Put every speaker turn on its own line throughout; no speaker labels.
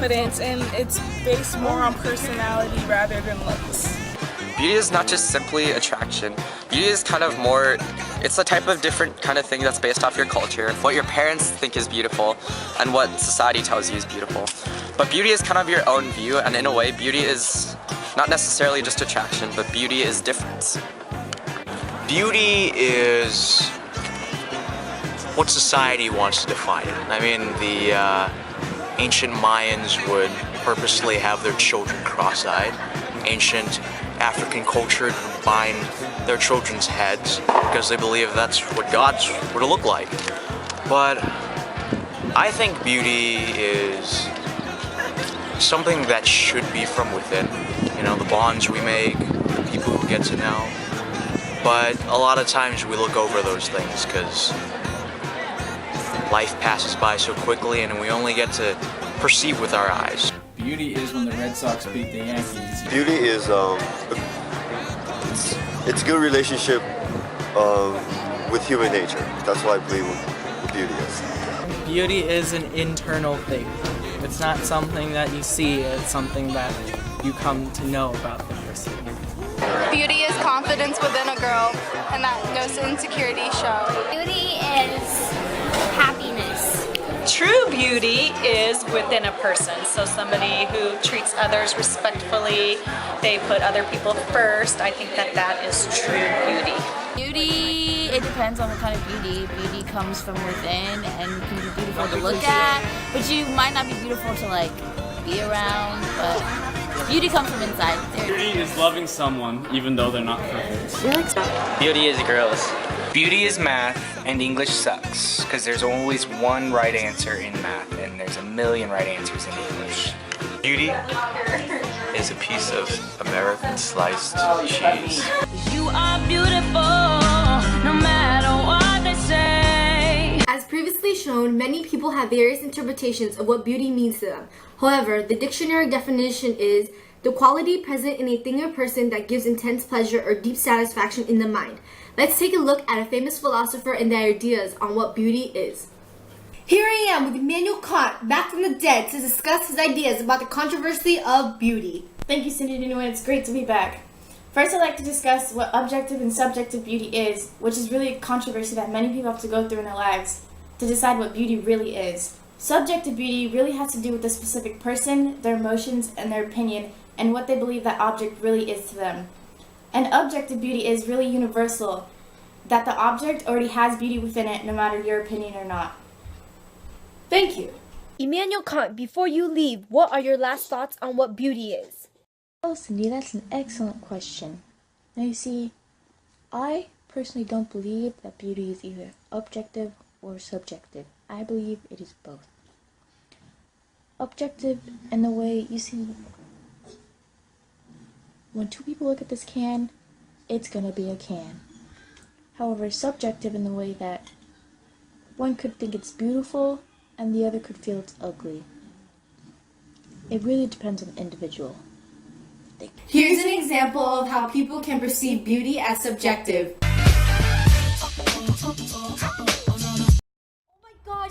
confidence, and it's based more on personality rather than looks.
Beauty is not just simply attraction. Beauty is kind of more, it's a type of different kind of thing that's based off your culture, what your parents think is beautiful, and what society tells you is beautiful. But beauty is kind of your own view, and in a way, beauty is not necessarily just attraction, but beauty is difference.
Beauty is what society wants to define it. I mean, the ancient Mayans would purposely have their children cross-eyed. Ancient African culture would bind their children's heads because they believe that's what gods were to look like. But I think beauty is something that should be from within. You know, the bonds we make, the people we get to know. But a lot of times we look over those things because life passes by so quickly and we only get to perceive with our eyes.
Beauty is when the Red Sox beat the Yankees.
Beauty is it's good relationship with human nature. That's what I believe what beauty is.
Beauty is an internal thing. It's not something that you see, it's something that you come to know about the person.
Beauty is confidence within a girl, and that goes to insecurity show.
Beauty is happiness.
True beauty is within a person, so somebody who treats others respectfully, they put other people first. I think that that is true beauty.
Beauty, it depends on what kind of beauty. Beauty comes from within and can be beautiful to look at, but you might not be beautiful to like be around, but beauty comes from inside.
Beauty is loving someone even though they're not perfect.
Beauty is girls.
Beauty is math, and English sucks, because there's always one right answer in math, and there's a million right answers in English.
Beauty is a piece of American sliced cheese.
You are beautiful, no matter what they say.
As previously shown, many people have various interpretations of what beauty means to them. However, the dictionary definition is the quality present in a thing or person that gives intense pleasure or deep satisfaction in the mind. Let's take a look at a famous philosopher and their ideas on what beauty is. Here I am with Immanuel Kant, back from the dead, to discuss his ideas about the controversy of beauty.
Thank you, Cindy Newman. It's great to be back. First, I'd like to discuss what objective and subjective beauty is, which is really a controversy that many people have to go through in their lives to decide what beauty really is. Subjective beauty really has to do with the specific person, their emotions, and their opinion, and what they believe that object really is to them. And objective beauty is really universal, that the object already has beauty within it, no matter your opinion or not.
Thank you. Immanuel Kant, before you leave, what are your last thoughts on what beauty is?
Well, Cindy, that's an excellent question. Now you see, I personally don't believe that beauty is either objective or subjective. I believe it is both. Objective in the way, you see, when two people look at this can, it's gonna be a can. However, subjective in the way that one could think it's beautiful and the other could feel it's ugly. It really depends on the individual.
Here's an example of how people can perceive beauty as subjective.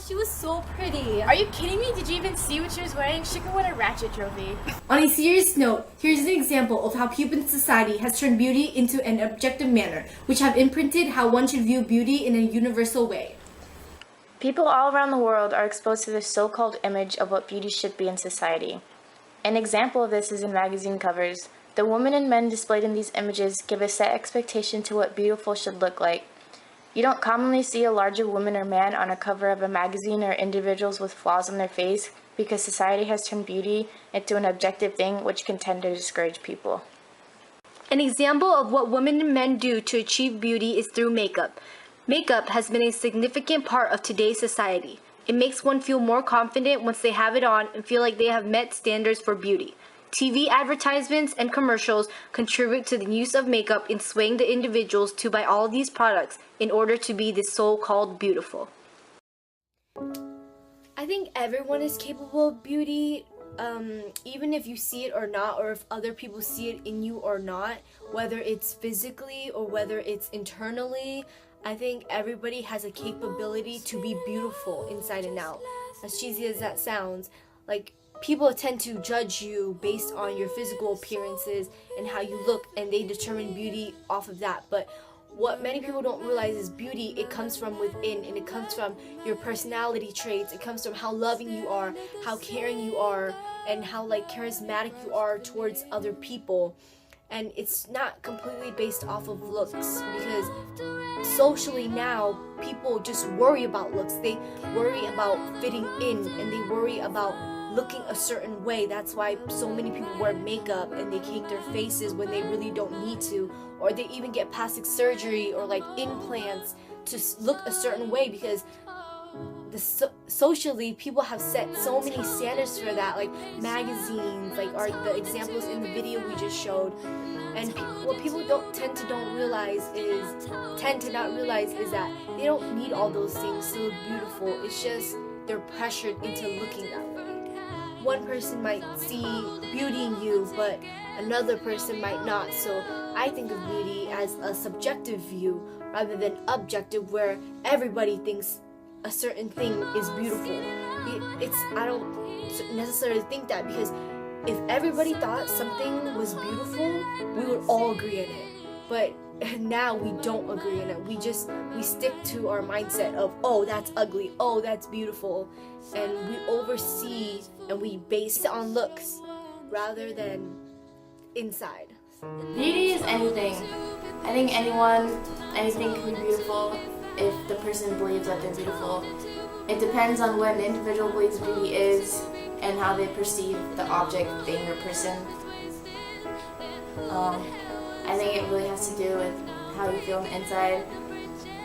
She was so pretty.
Are you kidding me? Did you even see what she was wearing? She could win a Ratchet trophy.
On a serious note, here's an example of how people in society has turned beauty into an objective manner, which have imprinted how one should view beauty in a universal way.
People all around the world are exposed to this so-called image of what beauty should be in society. An example of this is in magazine covers. The women and men displayed in these images give a set expectation to what beautiful should look like. You don't commonly see a larger woman or man on a cover of a magazine or individuals with flaws on their face because society has turned beauty into an objective thing which can tend to discourage people.
An example of what women and men do to achieve beauty is through makeup. Makeup has been a significant part of today's society. It makes one feel more confident once they have it on and feel like they have met standards for beauty. TV advertisements and commercials contribute to the use of makeup in swaying the individuals to buy all of these products in order to be the so-called beautiful.
I think everyone is capable of beauty, even if you see it or not, or if other people see it in you or not, whether it's physically or whether it's internally. I think everybody has a capability to be beautiful inside and out. As cheesy as that sounds, like people tend to judge you based on your physical appearances and how you look, and they determine beauty off of that. But what many people don't realize is beauty, it comes from within, and it comes from your personality traits. It comes from how loving you are, how caring you are, and how like charismatic you are towards other people. And it's not completely based off of looks, because socially now people just worry about looks. They worry about fitting in, and they worry about looking a certain way. That's why so many people wear makeup and they cake their faces when they really don't need to, or they even get plastic surgery or like implants to look a certain way, because socially people have set so many standards for that, like magazines, like are the examples in the video we just showed. And what people tend to not realize is that they don't need all those things to look beautiful. It's just they're pressured into looking that way. One person might see beauty in you, but another person might not. So I think of beauty as a subjective view rather than objective, where everybody thinks a certain thing is beautiful. I don't necessarily think that, because if everybody thought something was beautiful, we would all agree in it. But now we don't agree in it. We stick to our mindset of, oh, that's ugly, oh, that's beautiful, and we oversee and we base it on looks rather than inside.
Beauty is anything. I think anything can be beautiful if the person believes that they're beautiful. It depends on what an individual believes beauty is and how they perceive the object, thing, or person. I think it really has to do with how you feel on the inside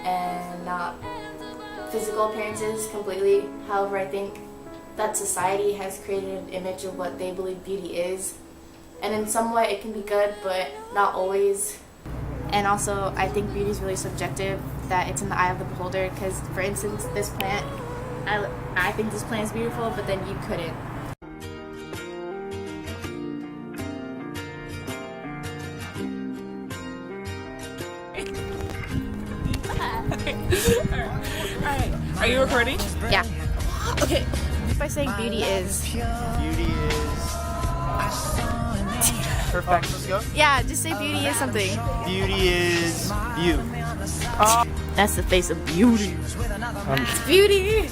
and not physical appearances completely. However, I think that society has created an image of what they believe beauty is, and in some way it can be good, but not always. And also, I think beauty is really subjective, that it's in the eye of the beholder, because for instance, this plant, I think this plant is beautiful, but then you couldn't.
Alright, are you recording?
Yeah. Okay. By saying beauty is.
Beauty is perfect. Let's go.
Yeah, just say beauty is something.
Beauty is you.
That's the face of beauty. It's beauty.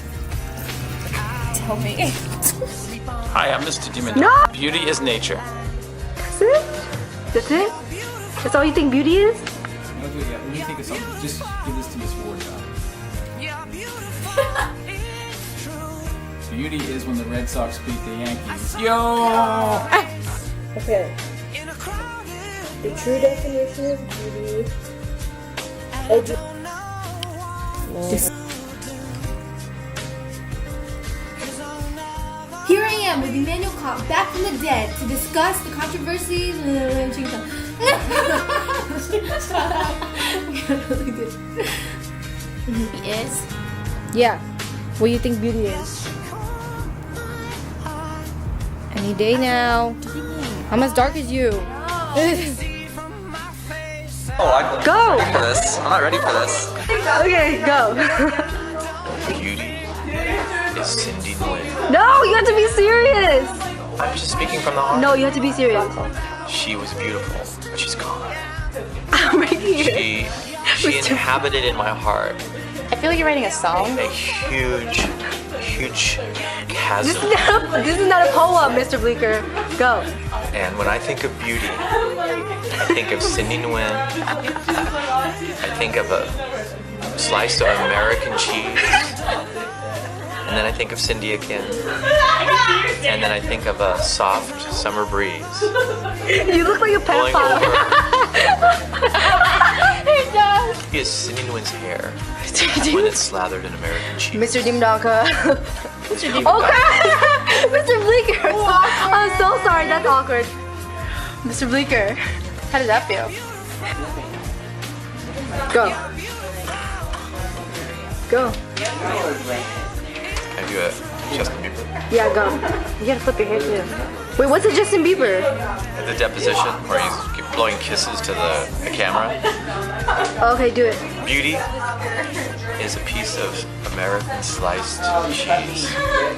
Tell me.
Hi, I'm Mr. Demon.
No!
Beauty is nature.
That's it? That's it? That's all you think beauty is?
Yeah, when you think of something, just give this to Miss Ward. Beauty is when the Red Sox beat the Yankees. Yo!
Okay. The true definition of beauty. Here I am with Immanuel Kant, back from the dead, to discuss the controversies.
Is?
Yeah. What do you think beauty is? Any day now. I'm as dark as you.
Go! I'm not ready for this. I'm not ready for this.
Okay, go.
Beauty is Cindy Nguyen.
No, you have to be serious.
I'm just speaking from the heart.
No, you have to be serious.
She was beautiful, but she's gone.
I'm right here.
She inhabited in my heart
I feel like you're writing a song.
a huge chasm.
This is not a poem, Mr. Bleeker. Go.
And when I think of beauty, I think of Cindy Nguyen. I think of a slice of American cheese. And then I think of Cindy again. And then I think of a soft summer breeze.
You look like a
Blowing
pedophile. He does.
He has Cindy Nguyen's hair when it's slathered in American cheese.
Mr. Dimdonka. Okay. Mr. Bleeker. I'm so sorry. That's awkward. Mr. Bleeker. How does that feel? Go. Go.
Can I do a Justin Bieber?
Yeah, go. You gotta flip your hair too. Wait, what's a Justin Bieber?
The deposition where he's blowing kisses to the camera.
Okay, do it.
Beauty
is a piece of American sliced cheese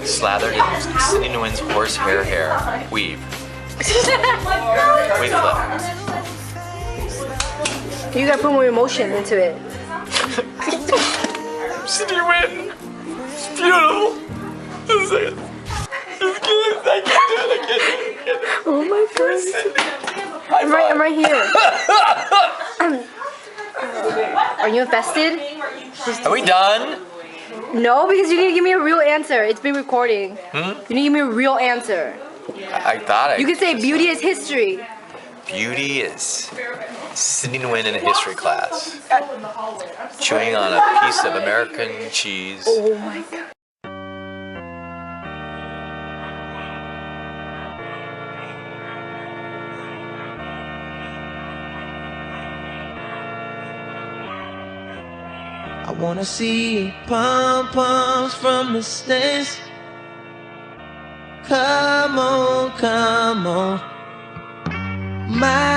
slathered in Sydney Nguyen's horsehair weave. Weave clip.
You gotta put more emotion into it.
Sydney Nguyen! It's beautiful! It's good. I can't do it.
Oh my god. I'm right here. Are you infested?
Are we done?
No, because you need to give me a real answer. It's been recording. You need to give me a real answer.
I thought I.
You can say beauty is history.
Beauty is Sydney Nguyen in a history class, chewing on a piece of American cheese.
Oh my god.
I wanna see pom-poms from the stands. Come on, come on. My